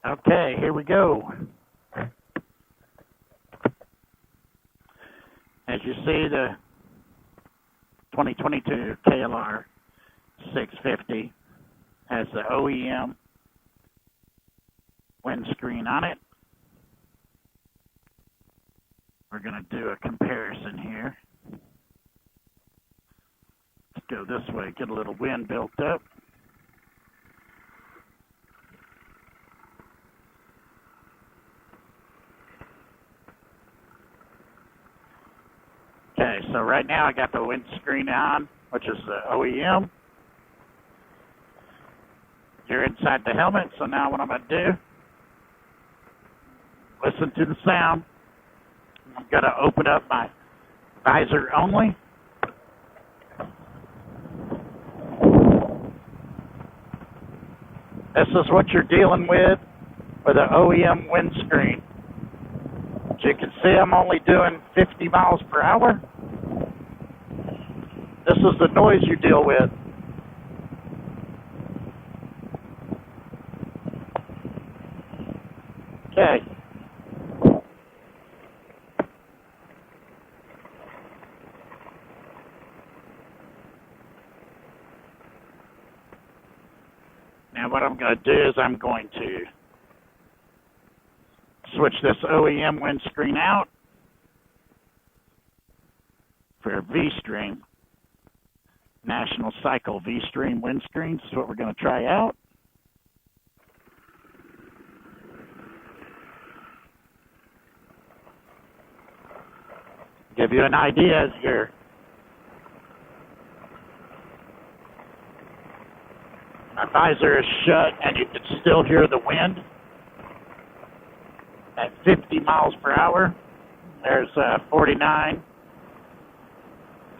Okay, here we go. As you see, the 2022 KLR650 has the OEM windscreen on it. We're going to do a comparison here. Let's go this way, get a little wind built up. Okay, so right now I got the windscreen on, which is the OEM. You're inside the helmet, so now what I'm going to do, listen to the sound. I'm going to open up my visor only. This is what you're dealing with an OEM windscreen. As you can see, I'm only doing 50 miles per hour. This is the noise you deal with. Okay. Now what I'm going to do is I'm going to switch this OEM windscreen out for a Vstream. National Cycle Vstream windscreen. This is what we're going to try out. Give you an idea as my visor is shut and you can still hear the wind at 50 miles per hour. There's 49.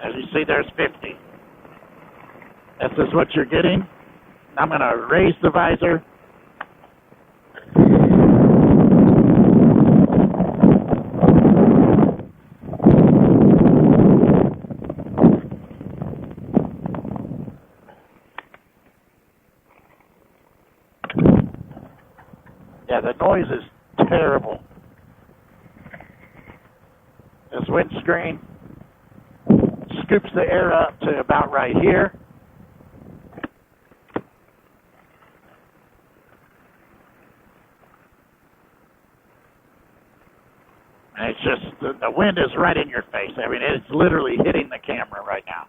As you see, there's 50. This is what you're getting. I'm going to raise the visor. Yeah, the noise is terrible. This windscreen scoops the air up to about right here. And it's just, the wind is right in your face. I mean, it's literally hitting the camera right now.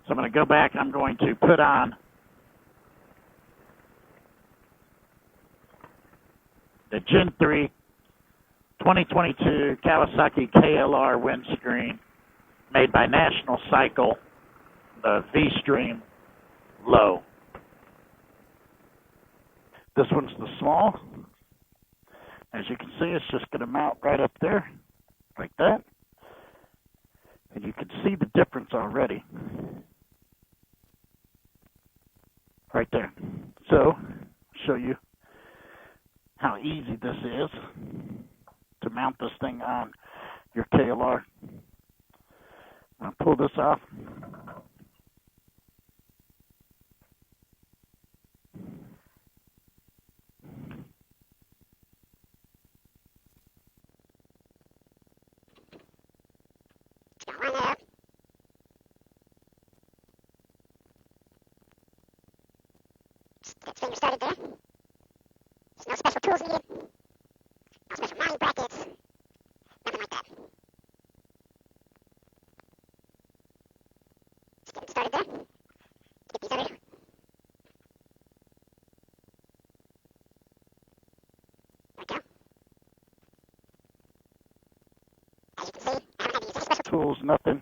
So I'm going to go back. I'm going to put on the Gen 3 2022 Kawasaki KLR windscreen made by National Cycle, the Vstream Low. This one's the small. As you can see, it's just going to mount right up there, like that. And you can see the difference already. Right there. So, show you how easy this is to mount this thing on your KLR. I'll pull this off. Get finger started there. There's no special tools needed. No special mounting brackets. Nothing like that. Just getting started there. Get these started. There we go. As you can see, I haven't had to use any special tools, nothing.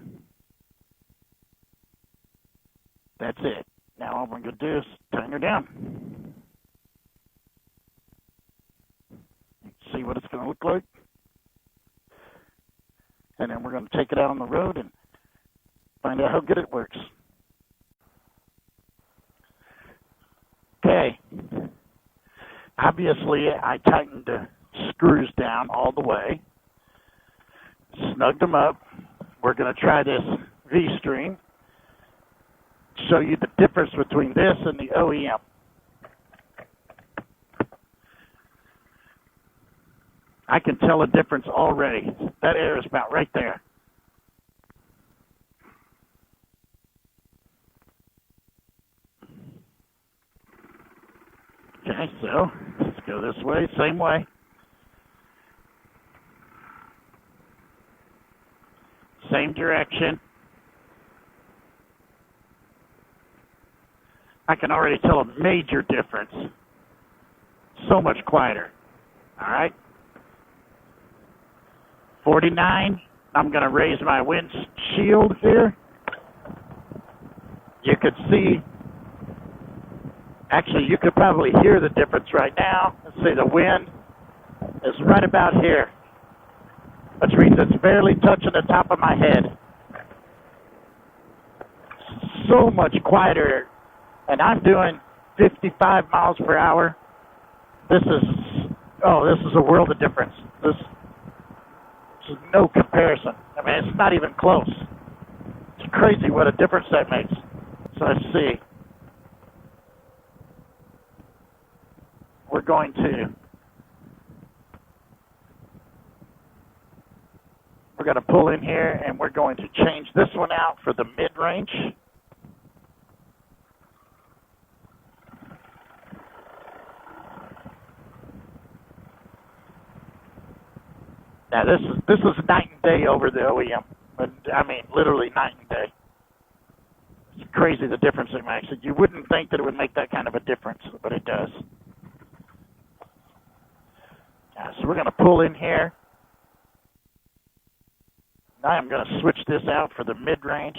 That's it. Now all we're going to do is tighten her down. You can see what it's going to look like. And then we're going to take it out on the road and find out how good it works. Okay. Obviously, I tightened the screws down all the way. Snugged them up. We're going to try this Vstream. Show you the difference between this and the OEM. I can tell a difference already. That air is about right there. Okay, so let's go this way, same way. Same direction. I can already tell a major difference. So much quieter. All right. 49. I'm going to raise my windshield here. You could see, actually you could probably hear the difference right now. Let's see, the wind is right about here, which means it's barely touching the top of my head. So much quieter, and I'm doing 55 miles per hour. This is a world of difference. This is no comparison. I mean, it's not even close. It's crazy what a difference that makes. So let's see. We're going to pull in here, and we're going to change this one out for the mid-range. Now this is night and day over the OEM. But I mean, literally night and day. It's crazy the difference it makes. You wouldn't think that it would make that kind of a difference, but it does. So we're going to pull in here. Now I'm going to switch this out for the mid-range,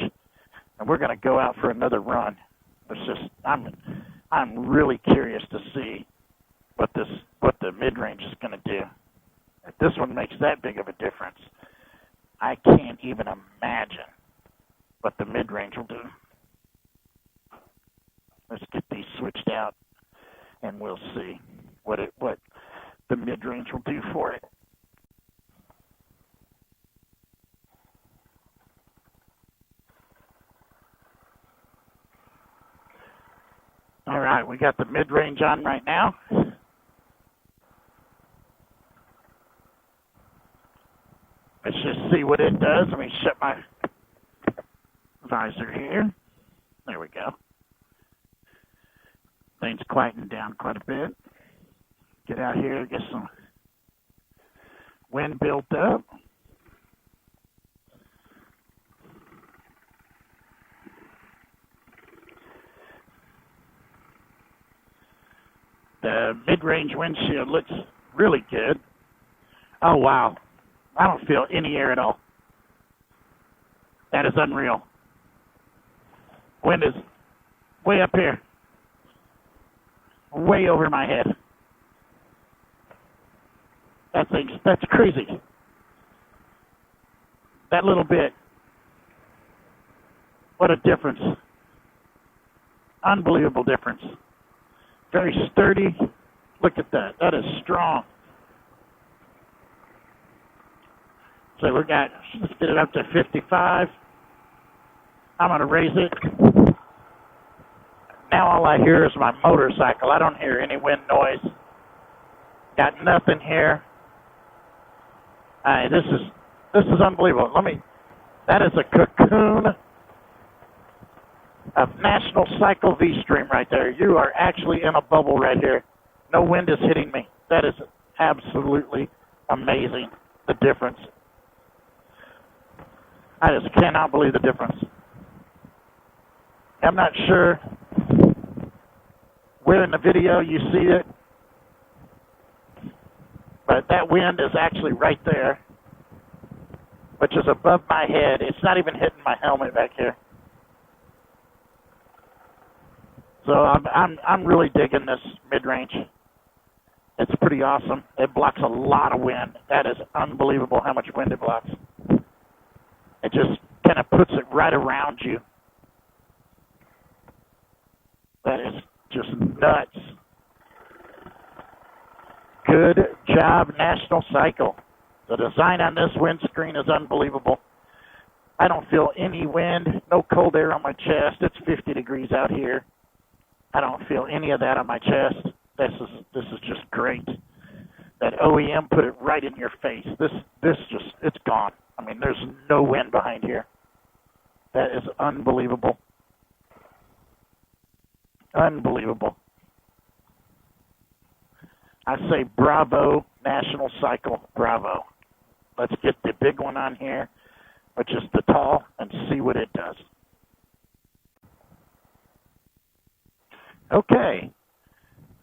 and we're going to go out for another run. It's just I'm really curious to see what the mid-range is going to do. If this one makes that big of a difference, I can't even imagine what the mid-range will do. Let's get these switched out, and we'll see what the mid-range will do for it. All right, we got the mid-range on right now. Let's just see what it does. Let me shut my visor here. There we go. Things quieting down quite a bit. Get out here, get some wind built up. The mid-range windshield looks really good. Oh, wow. I don't feel any air at all. That is unreal. Wind is way up here. Way over my head. That's crazy. That little bit. What a difference. Unbelievable difference. Very sturdy. Look at that. That is strong. So let's get it up to 55. I'm going to raise it. Now all I hear is my motorcycle. I don't hear any wind noise. Got nothing here. This is unbelievable. That is a cocoon of National Cycle Vstream right there. You are actually in a bubble right here. No wind is hitting me. That is absolutely amazing, the difference. I just cannot believe the difference. I'm not sure where in the video you see it, but that wind is actually right there, which is above my head. It's not even hitting my helmet back here. So I'm really digging this mid-range. It's pretty awesome. It blocks a lot of wind. That is unbelievable how much wind it blocks. It just kind of puts it right around you. That is just nuts. Good job, National Cycle. The design on this windscreen is unbelievable. I don't feel any wind, no cold air on my chest. It's 50 degrees out here. I don't feel any of that on my chest. This is just great. That OEM put it right in your face. This just, it's gone. I mean, there's no wind behind here. That is unbelievable. Unbelievable. I say bravo, National Cycle, bravo. Let's get the big one on here, which is the tall, and see what it does. Okay,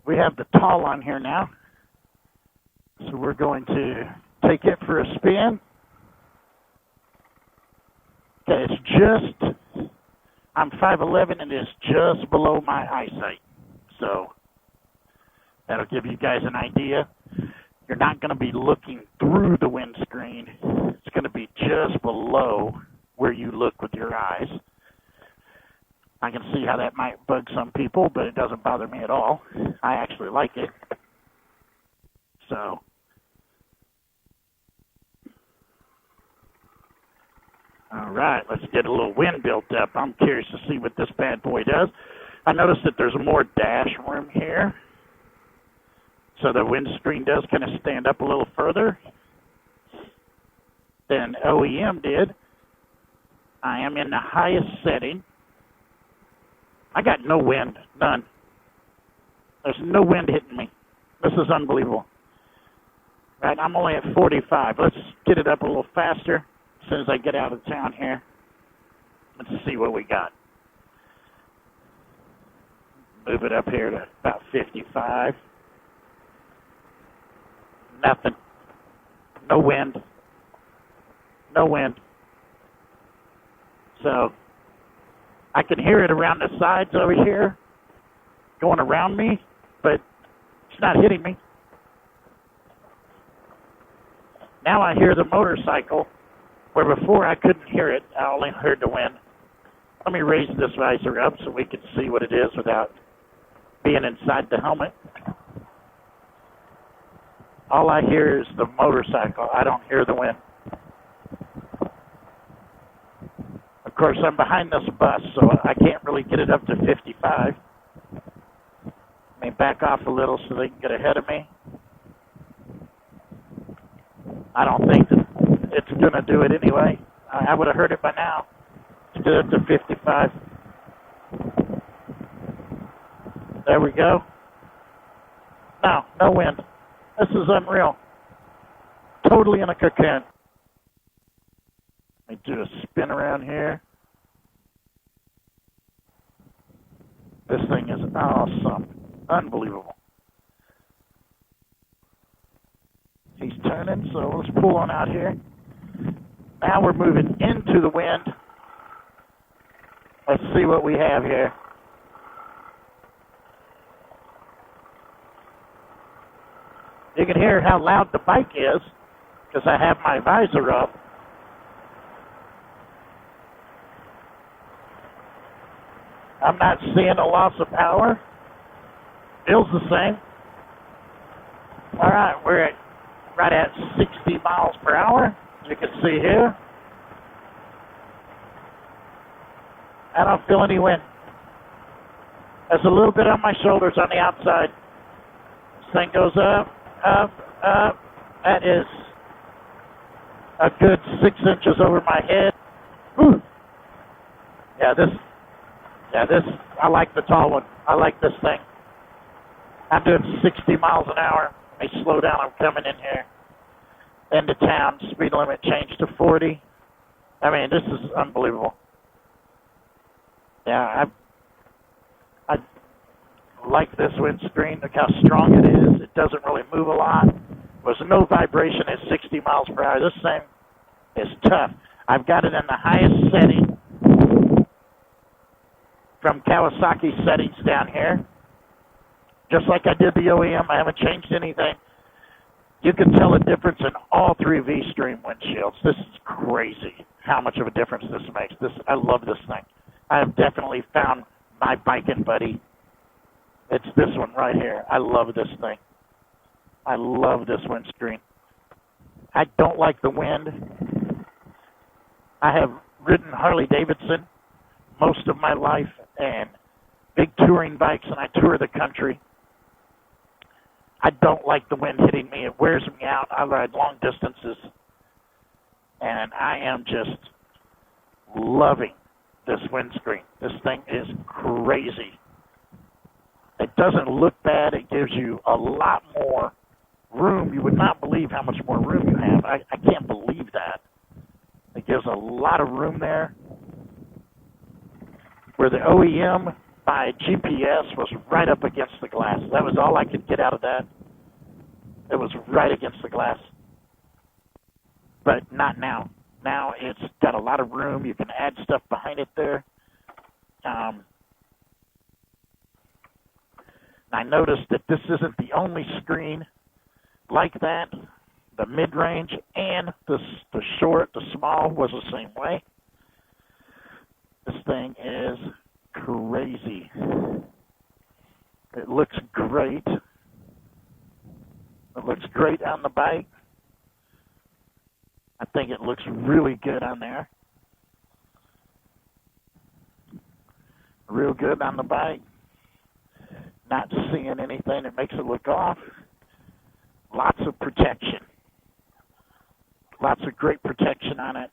we have the tall on here now. So we're going to take it for a spin. Okay, it's just, I'm 5'11", and it's just below my eyesight. So that'll give you guys an idea. You're not going to be looking through the windscreen. It's going to be just below where you look with your eyes. I can see how that might bug some people, but it doesn't bother me at all. I actually like it. So, all right, let's get a little wind built up. I'm curious to see what this bad boy does. I noticed that there's more dash room here. So the windscreen does kind of stand up a little further than OEM did. I am in the highest setting. I got no wind, none. There's no wind hitting me. This is unbelievable. Right, I'm only at 45. Let's get it up a little faster as soon as I get out of town here. Let's see what we got. Move it up here to about 55. Nothing. No wind. No wind. So I can hear it around the sides over here, going around me, but it's not hitting me. Now I hear the motorcycle, where before I couldn't hear it. I only heard the wind. Let me raise this visor up so we can see what it is without being inside the helmet. All I hear is the motorcycle. I don't hear the wind. Of course, I'm behind this bus, so I can't really get it up to 55. Let me back off a little so they can get ahead of me. I don't think that it's going to do it anyway. I would have heard it by now. Let's get it up to 55. There we go. No, no wind. This is unreal. Totally in a cocoon. Let me do a spin around here. This thing is awesome. Unbelievable. He's turning, so let's pull on out here. Now we're moving into the wind. Let's see what we have here. You can hear how loud the bike is because I have my visor up. I'm not seeing a loss of power. Feels the same. All right, we're at right at 60 miles per hour. You can see here. I don't feel any wind. There's a little bit on my shoulders on the outside. This thing goes up, up, up. That is a good 6 inches over my head. Whew. Yeah, I like the tall one. I like this thing. I'm doing 60 miles an hour. Let me slow down. I'm coming in here. Into town. Speed limit changed to 40. I mean, this is unbelievable. Yeah, I like this windscreen. Look how strong it is. It doesn't really move a lot. There's no vibration at 60 miles per hour. This thing is tough. I've got it in the highest setting from Kawasaki settings down here. Just like I did the OEM, I haven't changed anything. You can tell a difference in all three Vstream windshields. This is crazy how much of a difference this makes. I love this thing. I have definitely found my biking buddy. It's this one right here. I love this thing. I love this windscreen. I don't like the wind. I have ridden Harley Davidson most of my life and big touring bikes, and I tour the country. I don't like the wind hitting me. It wears me out. I ride long distances, and I am just loving this windscreen. This thing is crazy. It doesn't look bad. It gives you a lot more room. You would not believe how much more room you have. I can't believe that. It gives a lot of room there. Where the OEM by GPS was right up against the glass. That was all I could get out of that. It was right against the glass. But not now. Now it's got a lot of room. You can add stuff behind it there. I noticed that this isn't the only screen like that. The mid-range and the short, the small was the same way. This thing is crazy. It looks great. It looks great on the bike. I think it looks really good on there. Real good on the bike. Not seeing anything that makes it look off. Lots of protection. Lots of great protection on it.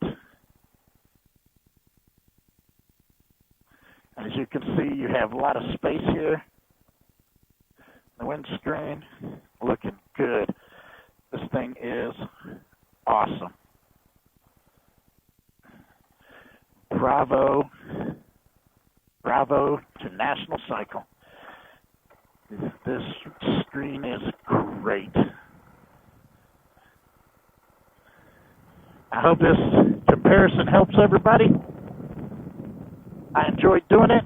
As you can see, you have a lot of space here. The windscreen, looking good. This thing is awesome. Bravo to National Cycle. This screen is great. I hope this comparison helps everybody. I enjoyed doing it.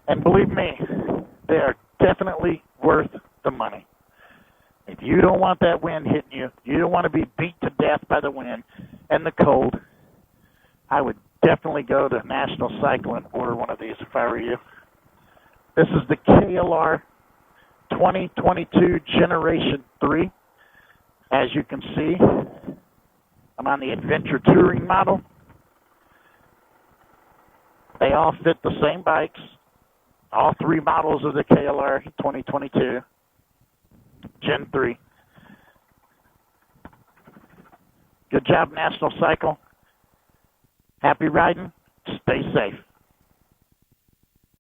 And believe me, they are definitely worth the money. If you don't want that wind hitting you, you don't want to be beat to death by the wind and the cold, I would definitely go to National Cycle and order one of these if I were you. This is the KLR 2022 Generation 3. As you can see, I'm on the Adventure Touring model. They all fit the same bikes. All three models of the KLR 2022 Gen 3. Good job, National Cycle. Happy riding. Stay safe.